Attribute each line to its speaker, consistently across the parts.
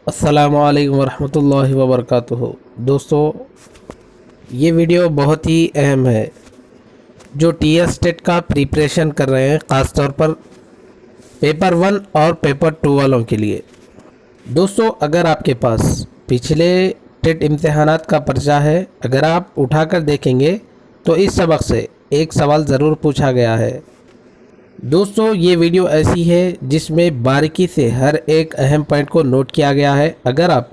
Speaker 1: अस्सलामुअलैकुम वरहमतुल्लाहि वबरकातुहू। दोस्तों, ये वीडियो बहुत ही अहम है जो टीएस टेट का प्रिपरेशन कर रहे हैं, ख़ास तौर पर पेपर 1 और पेपर 2 वालों के लिए। दोस्तों, अगर आपके पास पिछले टेट इम्तिहानात का पर्चा है, अगर आप उठाकर देखेंगे तो इस सबक से एक सवाल ज़रूर पूछा गया है। दोस्तों, ये वीडियो ऐसी है जिसमें बारीकी से हर एक अहम पॉइंट को नोट किया गया है। अगर आप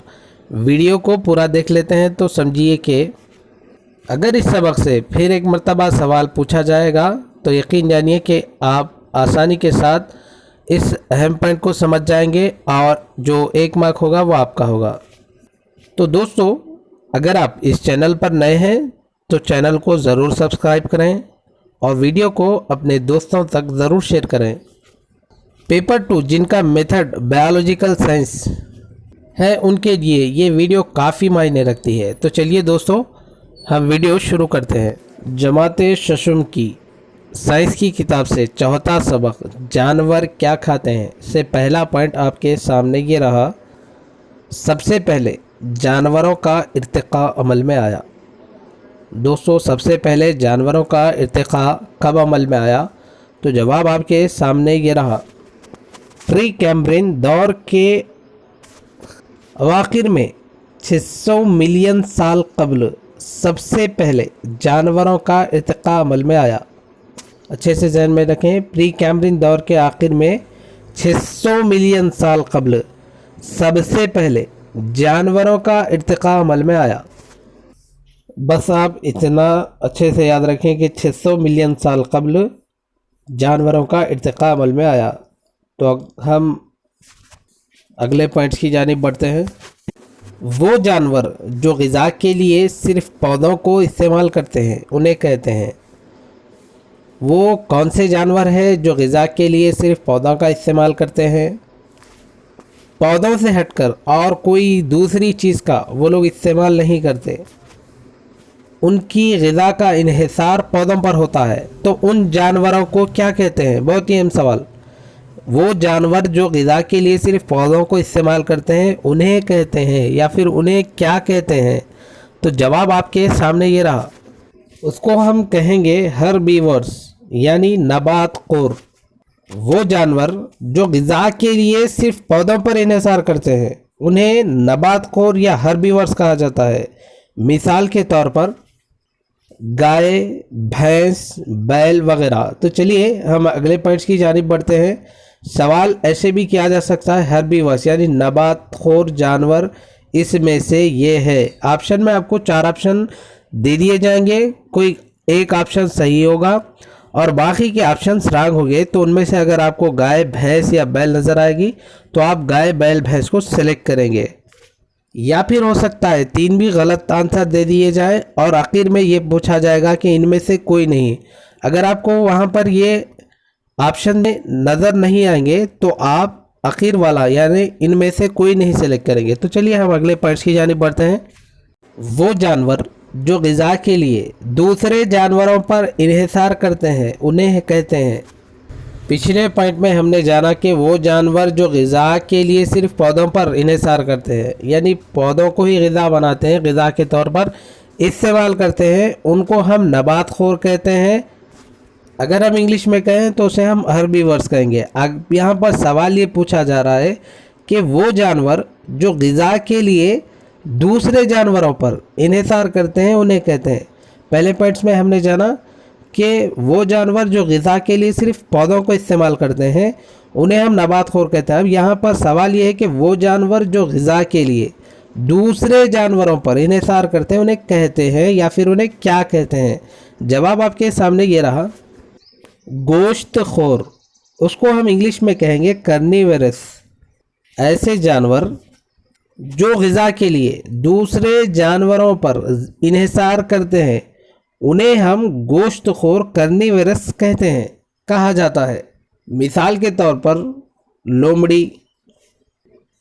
Speaker 1: वीडियो को पूरा देख लेते हैं तो समझिए कि अगर इस सबक से फिर एक मर्तबा सवाल पूछा जाएगा तो यकीन जानिए कि आप आसानी के साथ इस अहम पॉइंट को समझ जाएंगे और जो 1 मार्क होगा वो आपका होगा। तो दोस्तों, अगर आप इस चैनल पर नए हैं तो चैनल को ज़रूर सब्सक्राइब करें और वीडियो को अपने दोस्तों तक ज़रूर शेयर करें। पेपर 2 जिनका मेथड बायोलॉजिकल साइंस है, उनके लिए ये वीडियो काफ़ी मायने रखती है। तो चलिए दोस्तों, हम वीडियो शुरू करते हैं। जमाते शशुम की साइंस की किताब से चौथा सबक जानवर क्या खाते हैं से पहला पॉइंट आपके सामने ये रहा। सबसे पहले जानवरों का इर्तिका अमल में आया। दोस्तों, सबसे पहले जानवरों का इर्तिका कब अमल में आया? तो जवाब आपके सामने ये रहा। प्री कैम्ब्रियन दौर के अवाखिर में 600 मिलियन साल कबल सबसे पहले जानवरों का इर्तिका अमल में आया। अच्छे से ध्यान में रखें, प्री कैम्ब्रियन दौर के आखिर में 600 मिलियन साल कबल सबसे पहले जानवरों का इर्तिका अमल में आया। बस आप इतना अच्छे से याद रखें कि 600 मिलियन साल कबल जानवरों का इर्तिका अमल में आया। तो हम अगले पॉइंट्स की जानिब बढ़ते हैं। वो जानवर जो ग़िज़ा के लिए सिर्फ पौधों को इस्तेमाल करते हैं उन्हें कहते हैं। वो कौन से जानवर हैं जो ग़िज़ा के लिए सिर्फ पौधों का इस्तेमाल करते हैं? पौधों से हटकर और कोई दूसरी चीज़ का वो लोग इस्तेमाल नहीं करते। उनकी ग़िज़ा का इन्हिसार पौधों पर होता है। तो उन जानवरों को क्या कहते हैं? बहुत ही अहम सवाल। वो जानवर जो ग़िज़ा के लिए सिर्फ पौधों को इस्तेमाल करते हैं उन्हें कहते हैं, या फिर उन्हें क्या कहते हैं? तो जवाब आपके सामने ये रहा। उसको हम कहेंगे हर्बीवर्स, यानी नबात खोर। वो जानवर जो ग़िज़ा के लिए सिर्फ पौधों पर इन्हिसार करते हैं उन्हें नबात खोर या हर्बीवर्स कहा जाता है। मिसाल के तौर पर गाय, भैंस, बैल वगैरह। तो चलिए हम अगले पॉइंट्स की जानिब बढ़ते हैं। सवाल ऐसे भी किया जा सकता है, हर्बीवर्स यानी नबात खोर जानवर इसमें से ये है। ऑप्शन में आपको 4 ऑप्शन दे दिए जाएंगे, कोई एक ऑप्शन सही होगा और बाकी के ऑप्शन रॉन्ग होंगे। तो उनमें से अगर आपको गाय, भैंस या बैल नज़र आएगी तो आप गाय, बैल, भैंस को सिलेक्ट करेंगे। या फिर हो सकता है 3 भी गलत आंसर दे दिए जाए और आखिर में ये पूछा जाएगा कि इनमें से कोई नहीं। अगर आपको वहाँ पर ये ऑप्शन में नज़र नहीं आएंगे तो आप आखिर वाला यानी इनमें से कोई नहीं सेलेक्ट करेंगे। तो चलिए हम अगले पॉइंट्स की जानिब बढ़ते हैं। वो जानवर जो ग़िज़ा के लिए दूसरे जानवरों पर इन्हिसार करते हैं उन्हें कहते हैं। पिछले पॉइंट में हमने जाना कि वो जानवर जो ग़िज़ा के लिए सिर्फ पौधों पर इन्हिसार करते हैं, यानी पौधों को ही ग़िज़ा बनाते हैं, ग़िज़ा के तौर पर इस्तेमाल करते हैं, उनको हम नबात खोर कहते हैं। अगर हम इंग्लिश में कहें तो उसे हम हर्बीवर्स कहेंगे। अब यहाँ पर सवाल ये पूछा जा रहा है कि वो जानवर जो ग़िज़ा के लिए दूसरे जानवरों पर इन्हिसार करते हैं उन्हें कहते हैं। पहले पॉइंट्स में हमने जाना कि वो जानवर जो ग़िज़ा के लिए सिर्फ पौधों को इस्तेमाल करते हैं उन्हें हम नबात खोर कहते हैं। अब यहाँ पर सवाल ये है कि वो जानवर जो ग़िज़ा के लिए दूसरे जानवरों पर इन्हिसार करते हैं उन्हें कहते हैं, या फिर उन्हें क्या कहते हैं? जवाब आपके सामने ये रहा। गोश्त खोर, उसको हम इंग्लिश में कहेंगे कार्निवोरस। ऐसे जानवर जो ग़िज़ा के लिए दूसरे जानवरों पर इन्हिसार करते हैं उन्हें हम गोश्त खोर कार्निवोरस कहते हैं, कहा जाता है। मिसाल के तौर पर लोमड़ी,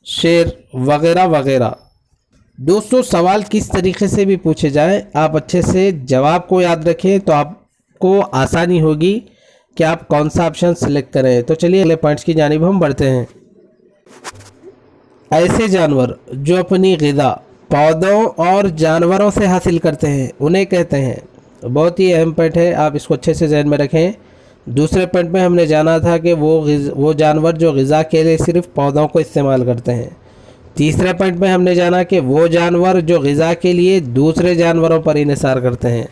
Speaker 1: शेर वगैरह वगैरह। दोस्तों, सवाल किस तरीके से भी पूछे जाएं, आप अच्छे से जवाब को याद रखें तो आपको आसानी होगी कि आप कौन सा ऑप्शन सेलेक्ट करें। तो चलिए अगले पॉइंट्स की जानिब हम बढ़ते हैं। ऐसे जानवर जो अपनी ग़िज़ा पौधों और जानवरों से हासिल करते हैं उन्हें कहते हैं। बहुत ही अहम पॉइंट है, आप इसको अच्छे से ज़हन में रखें। दूसरे पॉइंट में हमने जाना था कि वो जानवर जो ग़िज़ा के लिए सिर्फ पौधों को इस्तेमाल करते हैं। तीसरे पॉइंट में हमने जाना कि वो जानवर जो ग़िज़ा के लिए दूसरे जानवरों पर इन्हिसार करते हैं।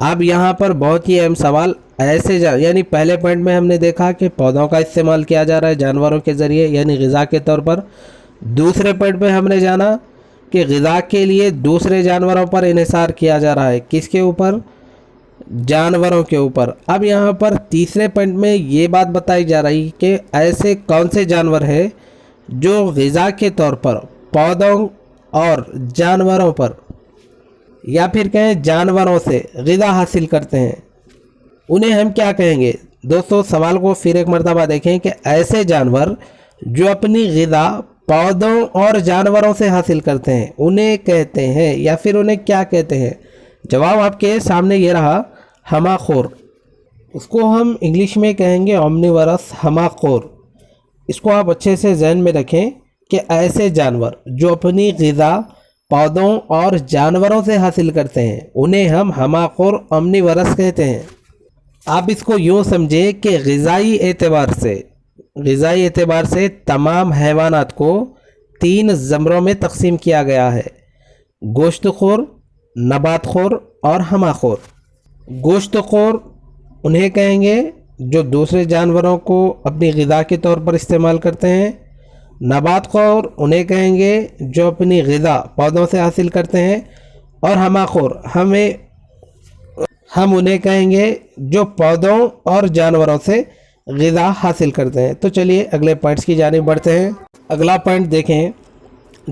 Speaker 1: अब यहाँ पर बहुत ही अहम सवाल, ऐसे यानी पहले पॉइंट में हमने देखा कि पौधों का इस्तेमाल किया जा रहा है जानवरों के ज़रिए यानी ग़िज़ा के तौर पर। दूसरे पॉइंट में हमने जाना कि ग़िज़ा के लिए दूसरे जानवरों पर इन्हिसार किया जा रहा है। किसके ऊपर? जानवरों के ऊपर। अब यहाँ पर तीसरे पॉइंट में ये बात बताई जा रही कि ऐसे कौन से जानवर हैं जो ग़िज़ा के तौर पर पौधों और जानवरों पर या फिर कहें जानवरों से ग़िज़ा हासिल करते हैं, उन्हें हम क्या कहेंगे? दोस्तों सवाल को फिर एक मर्तबा देखें कि ऐसे जानवर जो अपनी ग़िज़ा पौधों और जानवरों से हासिल करते हैं उन्हें कहते हैं या फिर उन्हें क्या कहते हैं? जवाब आपके सामने ये रहा, हमाखोर। उसको हम इंग्लिश में कहेंगे ओमनिवरस हमाखोर। इसको आप अच्छे से ज़हन में रखें कि ऐसे जानवर जो अपनी ग़िज़ा पौधों और जानवरों से हासिल करते हैं उन्हें हम हमाखोर ओमनिवरस कहते हैं। आप इसको यूँ समझें कि ग़िज़ाई एतबार से तमाम हैवानात को 3 ज़मरों में तकसीम किया गया है: गोश्तखोर, नबातखोर और हमाखोर। गोश्तखोर उन्हें कहेंगे जो दूसरे जानवरों को अपनी ग़िज़ा के तौर पर इस्तेमाल करते हैं। नबातखोर उन्हें कहेंगे जो अपनी ग़िज़ा पौधों से हासिल करते हैं। और हमाखोर हम उन्हें कहेंगे जो पौधों और जानवरों से ग़िज़ा हासिल करते हैं। तो चलिए अगले पॉइंट्स की जानिब बढ़ते हैं। अगला पॉइंट देखें,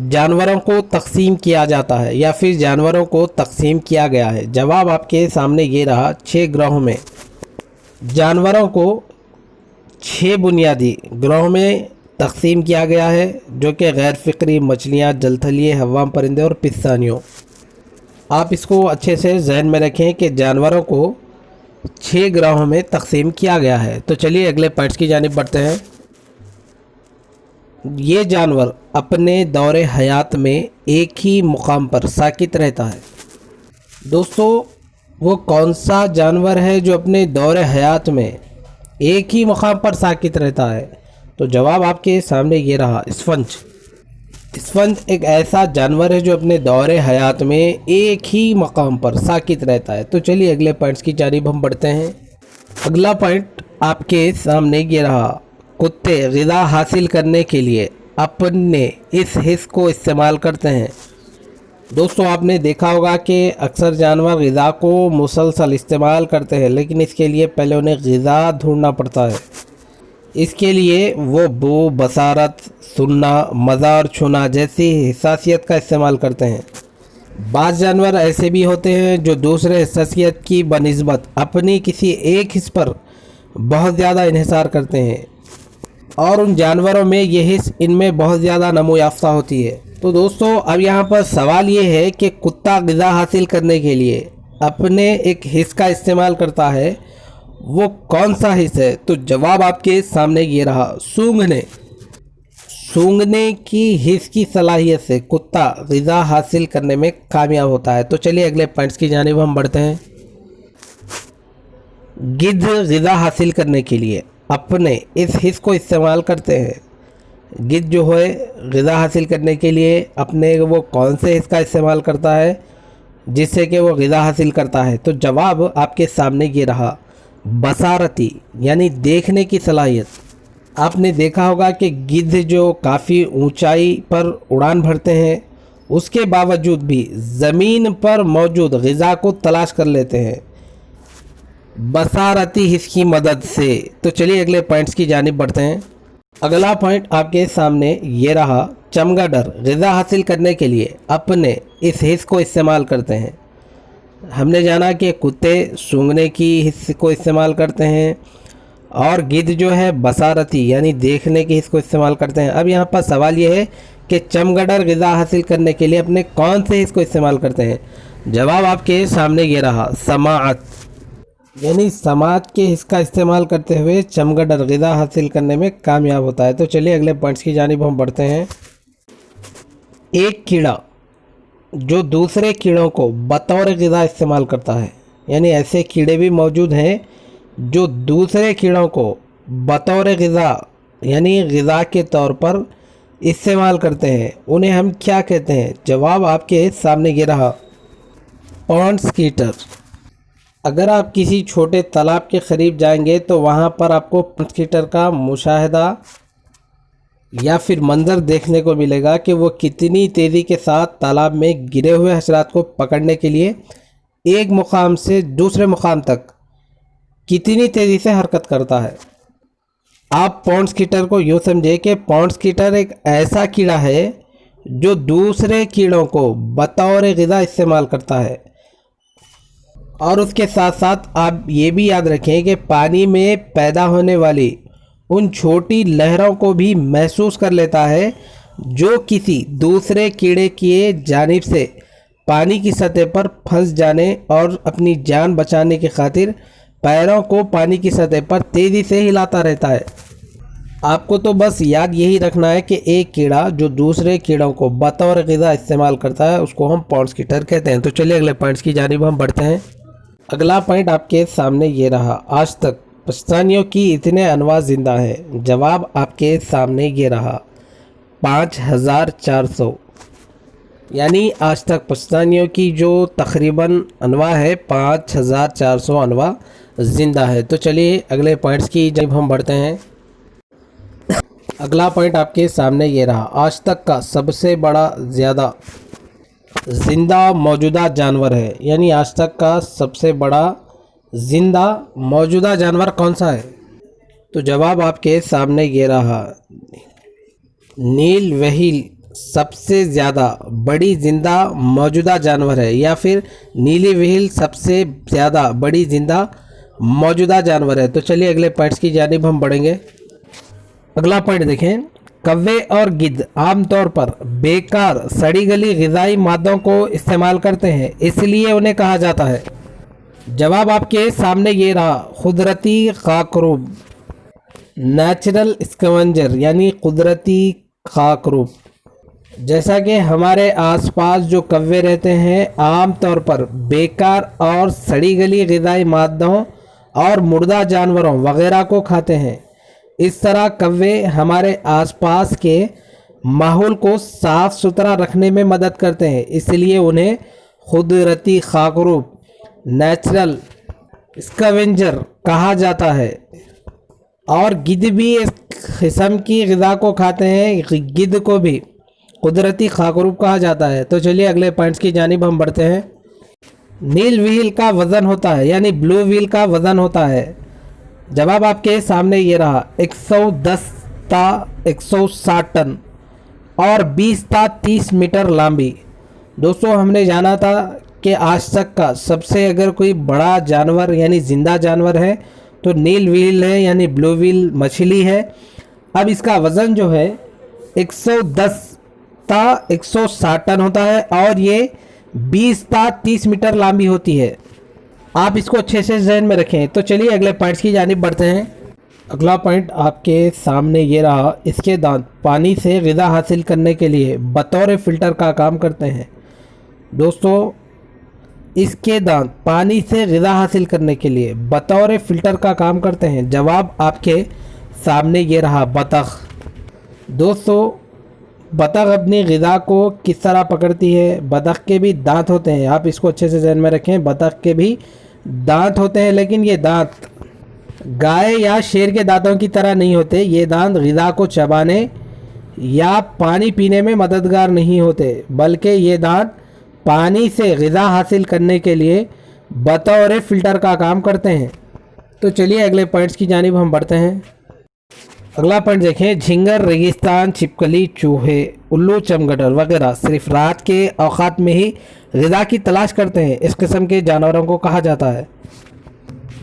Speaker 1: जानवरों को तकसीम किया जाता है या फिर जानवरों को तकसीम किया गया है। जवाब आपके सामने ये रहा, 6 ग्रोह में जानवरों को 6 बुनियादी ग्रोह में तकसीम किया गया है, जो कि गैर फ़िक्री, मछलियाँ, जलथलिए, हवाम परिंदे और पिस्तानियों। आप इसको अच्छे से जहन में रखें कि जानवरों को 6 ग्रोह में तकसीम किया गया है। तो चलिए अगले पॉइंट्स की जानिब बढ़ते हैं। ये जानवर अपने दौरे हयात में एक ही मुकाम पर साकित रहता है। दोस्तों वो कौन सा जानवर है जो अपने दौरे हयात में एक ही मुकाम पर साकित रहता है? तो जवाब आपके सामने ये रहा, स्पंज। स्पंज एक ऐसा जानवर है जो अपने दौरे हयात में एक ही मकाम पर साकित रहता है। तो चलिए अगले पॉइंट्स की जानिब हम बढ़ते हैं। अगला पॉइंट आपके सामने ये रहा, कुत्ते ग़िज़ा हासिल करने के लिए अपने इस हिस्स को इस्तेमाल करते हैं। दोस्तों आपने देखा होगा कि अक्सर जानवर ग़िज़ा को मुसलसल इस्तेमाल करते हैं, लेकिन इसके लिए पहले उन्हें ग़िज़ा ढूंढना पड़ता है। इसके लिए वो बू, बसारत, सुनना, मज़ा और छूना जैसी हिसासियत का इस्तेमाल करते हैं। बाज़ जानवर ऐसे भी होते हैं जो दूसरे हिसासियत की बनिस्बत अपनी किसी एक हिस्स पर बहुत ज़्यादा इन्हिसार करते हैं और उन जानवरों में ये हिस्स इनमें बहुत ज़्यादा नमो याफ्ता होती है। तो दोस्तों अब यहाँ पर सवाल ये है कि कुत्ता ग़िज़ा हासिल करने के लिए अपने एक हिस्स का इस्तेमाल करता है, वो कौन सा हिस्सा है? तो जवाब आपके सामने ये रहा, सूंघने। सूंघने की हिस्स की सलाहियत से कुत्ता ग़िज़ा हासिल करने में कामयाब होता है। तो चलिए अगले पॉइंट्स की जानिब हम बढ़ते हैं। गिद्ध ग़िज़ा हासिल करने के लिए अपने इस हिस्स को इस्तेमाल करते हैं। गिद्ध जो है ग़िज़ा हासिल करने के लिए अपने वो कौन से हिस्स का इस्तेमाल करता है जिससे कि वो ग़िज़ा हासिल करता है? तो जवाब आपके सामने ये रहा, बसारती यानी देखने की सलाहियत। आपने देखा होगा कि गिद्ध जो काफ़ी ऊंचाई पर उड़ान भरते हैं, उसके बावजूद भी ज़मीन पर मौजूद ग़िज़ा को तलाश कर लेते हैं बसारती हिस्स की मदद से। तो चलिए अगले पॉइंट्स की जानिब बढ़ते हैं। अगला पॉइंट आपके सामने ये रहा, चमगादड़ ग़िज़ा हासिल करने के लिए अपने इस हिस्स को इस्तेमाल करते हैं। हमने जाना कि कुत्ते सूंघने की हिस्से को इस्तेमाल करते हैं और गिद्ध जो है बसारती यानी देखने की हिस्से को इस्तेमाल करते हैं। अब यहाँ पर सवाल ये है कि चमगादड़ ग़िज़ा हासिल करने के लिए अपने कौन से हिस्से को इस्तेमाल करते हैं? जवाब आपके सामने ये रहा, समाअत यानी समाअत के हिस्से का इस्तेमाल करते हुए चमगादड़ ग़िज़ा हासिल करने में कामयाब होता है। तो चलिए अगले पॉइंट्स की जानिब हम बढ़ते हैं। ایک کیڑا جو دوسرے کیڑوں کو بطور غذا استعمال کرتا ہے، یعنی ایسے کیڑے بھی موجود ہیں جو دوسرے کیڑوں کو بطور غذا یعنی غذا کے طور پر استعمال کرتے ہیں، انہیں ہم کیا کہتے ہیں؟ جواب آپ کے سامنے یہ رہا، پونڈ اسکیٹر۔ اگر آپ کسی چھوٹے تالاب کے قریب جائیں گے تو وہاں پر آپ کو پونڈ اسکیٹر کا مشاہدہ یا پھر منظر دیکھنے کو ملے گا کہ وہ کتنی تیزی کے ساتھ تالاب میں گرے ہوئے حشرات کو پکڑنے کے لیے ایک مقام سے دوسرے مقام تک کتنی تیزی سے حرکت کرتا ہے۔ آپ پونڈ اسکیٹر کو یوں سمجھے کہ پونڈ اسکیٹر ایک ایسا کیڑا ہے جو دوسرے کیڑوں کو بطور غذا استعمال کرتا ہے، اور اس کے ساتھ ساتھ آپ یہ بھی یاد رکھیں کہ پانی میں پیدا ہونے والی ان چھوٹی لہروں کو بھی محسوس کر لیتا ہے جو کسی دوسرے کیڑے کی جانب سے پانی کی سطح پر پھنس جانے اور اپنی جان بچانے کی خاطر پیروں کو پانی کی سطح پر تیزی سے ہلاتا رہتا ہے۔ آپ کو تو بس یاد یہی رکھنا ہے کہ ایک کیڑا جو دوسرے کیڑوں کو بطور غذا استعمال کرتا ہے اس کو ہم پونڈ اسکیٹر کہتے ہیں۔ تو چلیے اگلے پوائنٹس کی جانب ہم بڑھتے ہیں۔ اگلا پوائنٹ آپ کے سامنے یہ رہا، آج تک پستانیوں کی اتنے انواع زندہ ہیں۔ جواب آپ کے سامنے یہ رہا، 5400، یعنی آج تک پستانیوں کی جو تقریباً انواع ہے 5400 انواع زندہ ہے۔ تو چلیے اگلے پوائنٹس کی جب ہم بڑھتے ہیں۔ اگلا پوائنٹ آپ کے سامنے یہ رہا، آج تک کا سب سے بڑا زیادہ زندہ موجودہ جانور ہے، یعنی آج تک کا سب سے بڑا زندہ موجودہ جانور کون سا ہے؟ تو جواب آپ کے سامنے یہ رہا، نیل وہیل سب سے زیادہ بڑی زندہ موجودہ جانور ہے، یا پھر نیلی وہیل سب سے زیادہ بڑی زندہ موجودہ جانور ہے۔ تو چلیے اگلے پوائنٹس کی جانب ہم بڑھیں گے۔ اگلا پوائنٹ دیکھیں، کوے اور گدھ عام طور پر بیکار سڑی گلی غذائی مادوں کو استعمال کرتے ہیں، اس لیے انہیں کہا جاتا ہے۔ جواب آپ کے سامنے یہ رہا، قدرتی خاکروب، نیچرل اسکیونجر، یعنی قدرتی خاکروب۔ جیسا کہ ہمارے آس پاس جو کوے رہتے ہیں عام طور پر بیکار اور سڑی گلی غذائی مادوں اور مردہ جانوروں وغیرہ کو کھاتے ہیں، اس طرح کوے ہمارے آس پاس کے ماحول کو صاف ستھرا رکھنے میں مدد کرتے ہیں، اس لیے انہیں قدرتی خاکروب، نیچرل اسکیونجر کہا جاتا ہے۔ اور گدھ بھی اس قسم کی غذا کو کھاتے ہیں، گدھ کو بھی قدرتی خاکروب کہا جاتا ہے۔ تو چلیے اگلے پوائنٹس کی جانب ہم بڑھتے ہیں۔ نیل وہیل کا وزن ہوتا ہے، یعنی بلو وہیل کا وزن ہوتا ہے۔ جواب آپ کے سامنے یہ رہا، 110 تا 160 ٹن اور 20 تا 30 میٹر لمبی۔ دوستو ہم نے جانا تھا کہ آج تک کا سب سے اگر کوئی بڑا جانور یعنی زندہ جانور ہے تو نیل وہیل ہے، یعنی بلو وہیل مچھلی ہے۔ اب اس کا وزن جو ہے 110 تا 160 ٹن ہوتا ہے اور یہ 20 تا 30 میٹر لمبی ہوتی ہے۔ آپ اس کو اچھے سے ذہن میں رکھیں۔ تو چلیے اگلے پوائنٹس کی جانب بڑھتے ہیں۔ اگلا پوائنٹ آپ کے سامنے یہ رہا، اس کے دانت پانی سے غذا حاصل کرنے کے لیے بطور فلٹر کا کام کرتے ہیں۔ دوستو اس کے دانت پانی سے غذا حاصل کرنے کے لیے بطور فلٹر کا کام کرتے ہیں۔ جواب آپ کے سامنے یہ رہا، بطخ۔ دوستو بطخ اپنی غذا کو کس طرح پکڑتی ہے؟ بطخ کے بھی دانت ہوتے ہیں، آپ اس کو اچھے سے ذہن میں رکھیں، بطخ کے بھی دانت ہوتے ہیں، لیکن یہ دانت گائے یا شیر کے دانتوں کی طرح نہیں ہوتے۔ یہ دانت غذا کو چبانے یا پانی پینے میں مددگار نہیں ہوتے، بلکہ یہ دانت پانی سے غذا حاصل کرنے کے لیے بطور فلٹر کا کام کرتے ہیں۔ تو چلیے اگلے پوائنٹس کی جانب ہم بڑھتے ہیں۔ اگلا پوائنٹ دیکھیں، جھینگر، ریگستان چھپکلی، چوہے، الو چمگاڈر وغیرہ صرف رات کے اوقات میں ہی غذا کی تلاش کرتے ہیں، اس قسم کے جانوروں کو کہا جاتا ہے۔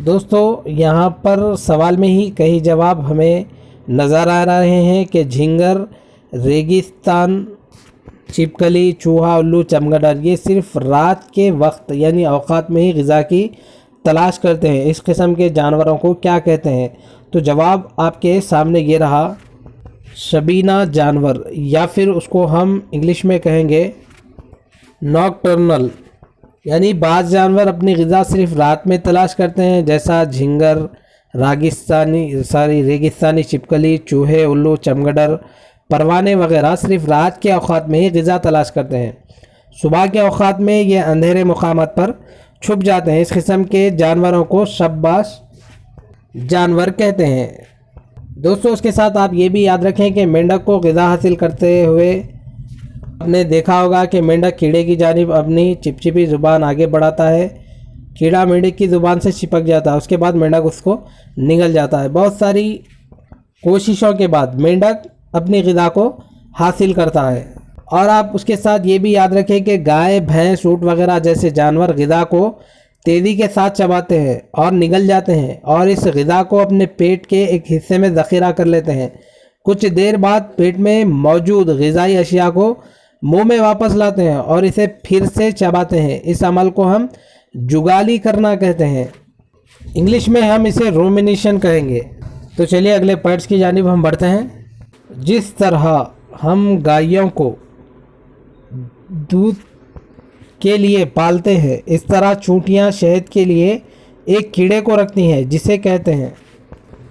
Speaker 1: دوستو یہاں پر سوال میں ہی کئی جواب ہمیں نظر آ رہے ہیں کہ جھینگر، ریگستان چھپکلی، چوہا، الو چمگاڈر یہ صرف رات کے وقت یعنی اوقات میں ہی غذا کی تلاش کرتے ہیں، اس قسم کے جانوروں کو کیا کہتے ہیں؟ تو جواب آپ کے سامنے یہ رہا، शबीना जानवर, या फिर उसको हम इंग्लिश में कहेंगे नॉकटर्नल, यानी बाज़ जानवर अपनी ग़िज़ा सिर्फ रात में तलाश करते हैं, जैसा झिंगर, रेगिस्तानी छिपकली, चूहे, उल्लू, चमगादड़, परवाने वगैरह सिर्फ रात के औक़ात में ही ग़िज़ा तलाश करते हैं। सुबह के औक़ात में ये अंधेरे मुकामात पर छुप जाते हैं। इस किस्म के जानवरों को शब्बाश जानवर कहते हैं। दोस्तों, उसके साथ आप ये भी याद रखें कि मेंढक को ग़िज़ा हासिल करते हुए आपने देखा होगा कि मेंढक कीड़े की जानिब अपनी चिपचिपी ज़ुबान आगे बढ़ाता है। कीड़ा मेंढक की ज़ुबान से चिपक जाता है, उसके बाद मेंढक उसको निगल जाता है। बहुत सारी कोशिशों के बाद मेंढक अपनी ग़िज़ा को हासिल करता है। और आप उसके साथ ये भी याद रखें कि गाय, भैंस, ऊँट वगैरह जैसे जानवर ग़िज़ा को तेज़ी के साथ चबाते हैं और निगल जाते हैं और इस ग़िज़ा को अपने पेट के एक हिस्से में ज़ख़ीरा कर लेते हैं। कुछ देर बाद पेट में मौजूद ग़िज़ाई अशिया को मुंह में वापस लाते हैं और इसे फिर से चबाते हैं। इस अमल को हम जुगाली करना कहते हैं। इंग्लिश में हम इसे रूमिनेशन कहेंगे। तो चलिए अगले पॉइंट्स की जानिब हम बढ़ते हैं। जिस तरह हम गायों को दूध के लिए पालते हैं, इस तरह चूंटियां शहद के लिए एक कीड़े को रखती हैं जिसे कहते हैं।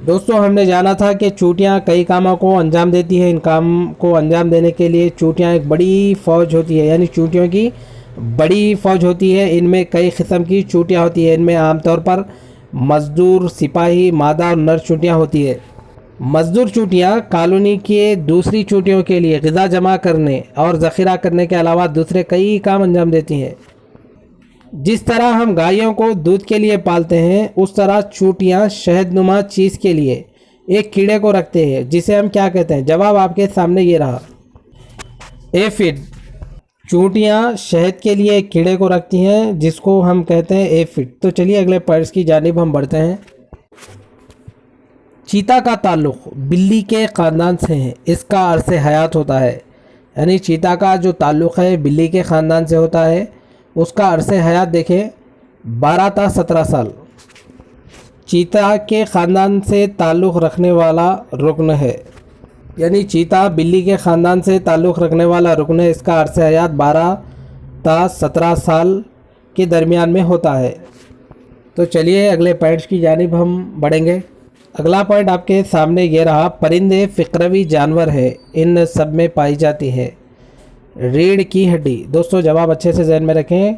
Speaker 1: दोस्तों, हमने जाना था कि चूंटियां कई कामों को अंजाम देती हैं। इन काम को अंजाम देने के लिए चूंटियां एक बड़ी फ़ौज होती है, यानी चूंटियों की बड़ी फ़ौज होती है। इनमें कई किस्म की चूंटियां होती हैं। इनमें आमतौर पर मज़दूर, सिपाही, मादा और नर चूंटियां होती है। मज़दूर चूंटियां कॉलोनी के दूसरी चूंटियों के लिए ग़िज़ा जमा करने और ज़ख़ीरा करने के अलावा दूसरे कई काम अंजाम देती हैं। जिस तरह हम गायों को दूध के लिए पालते हैं, उस तरह चूंटियां शहदनुमा चीज़ के लिए एक कीड़े को रखते हैं जिसे हम क्या कहते हैं। जवाब आपके सामने ये रहा, एफिड। चूंटियां शहद के लिए एक कीड़े को रखती हैं जिसको हम कहते हैं एफिड। तो चलिए अगले पॉइंट्स की जानिब हम बढ़ते हैं। चीता का ताल्लुक़ बिल्ली के ख़ानदान से है। इसका अरसे हयात होता है, यानी चीता का जो ताल्लुक़ है बिल्ली के ख़ानदान से होता है। उसका अरसे हयात देखें 12 था 17 साल। चीता के ख़ानदान से ताल्लुक़ रखने वाला रुकन है, यानी चीता बिल्ली के ख़ानदान से ताल्लुक़ रखने वाला रुकन है। इसका अरसे हयात 12 था 17 साल के दरमियान में होता है। तो चलिए अगले पॉइंट्स की जानिब हम बढ़ेंगे। अगला पॉइंट आपके सामने ये रहा, परिंदे फ़िक्रवी जानवर है। इन सब में पाई जाती है रीढ़ की हड्डी। दोस्तों, जवाब अच्छे से ज़हन में रखें।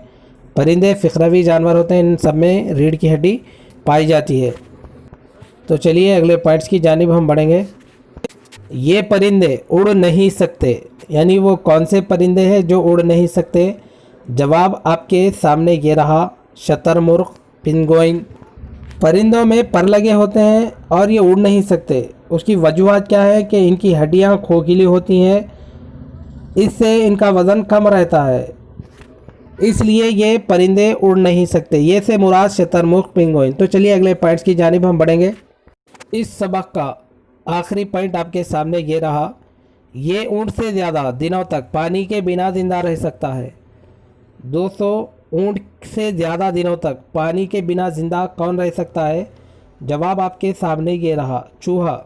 Speaker 1: परिंदे फ़िक्रवी जानवर होते हैं, इन सब में रीढ़ की हड्डी पाई जाती है। तो चलिए अगले पॉइंट्स की जानिब हम बढ़ेंगे। ये परिंदे उड़ नहीं सकते, यानी वो कौन से परिंदे हैं जो उड़ नहीं सकते। जवाब आपके सामने ये रहा, शतरमुर्ग, पिंगुइन। परिंदों में पर लगे होते हैं और ये उड़ नहीं सकते। उसकी वजूहत क्या है कि इनकी हड्डियाँ खोखली होती हैं, इससे इनका वज़न कम रहता है, इसलिए ये परिंदे उड़ नहीं सकते। ये से मुराद शतरमुर्ग, पिंगुइन। तो चलिए अगले पॉइंट्स की जानिब हम बढ़ेंगे। इस सबक का आखिरी पॉइंट आपके सामने ये रहा, ये ऊँट से ज़्यादा दिनों तक पानी के बिना ज़िंदा रह सकता है। दोस्तों, ऊँट से ज़्यादा दिनों तक पानी के बिना ज़िंदा कौन रह सकता है। जवाब आपके सामने ये रहा, चूहा।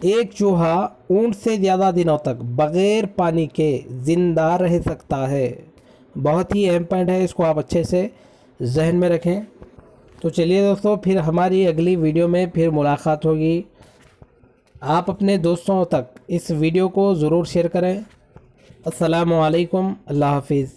Speaker 1: एक चूहा ऊँट से ज़्यादा दिनों तक बग़ैर पानी के ज़िंदा रह सकता है। बहुत ही अहम पॉइंट है, इसको आप अच्छे से जहन में रखें। तो चलिए दोस्तों, फिर हमारी अगली वीडियो में फिर मुलाकात होगी। आप अपने दोस्तों तक इस वीडियो को ज़रूर शेयर करें। अस्सलामु अलैकुम, अल्लाह हाफिज़।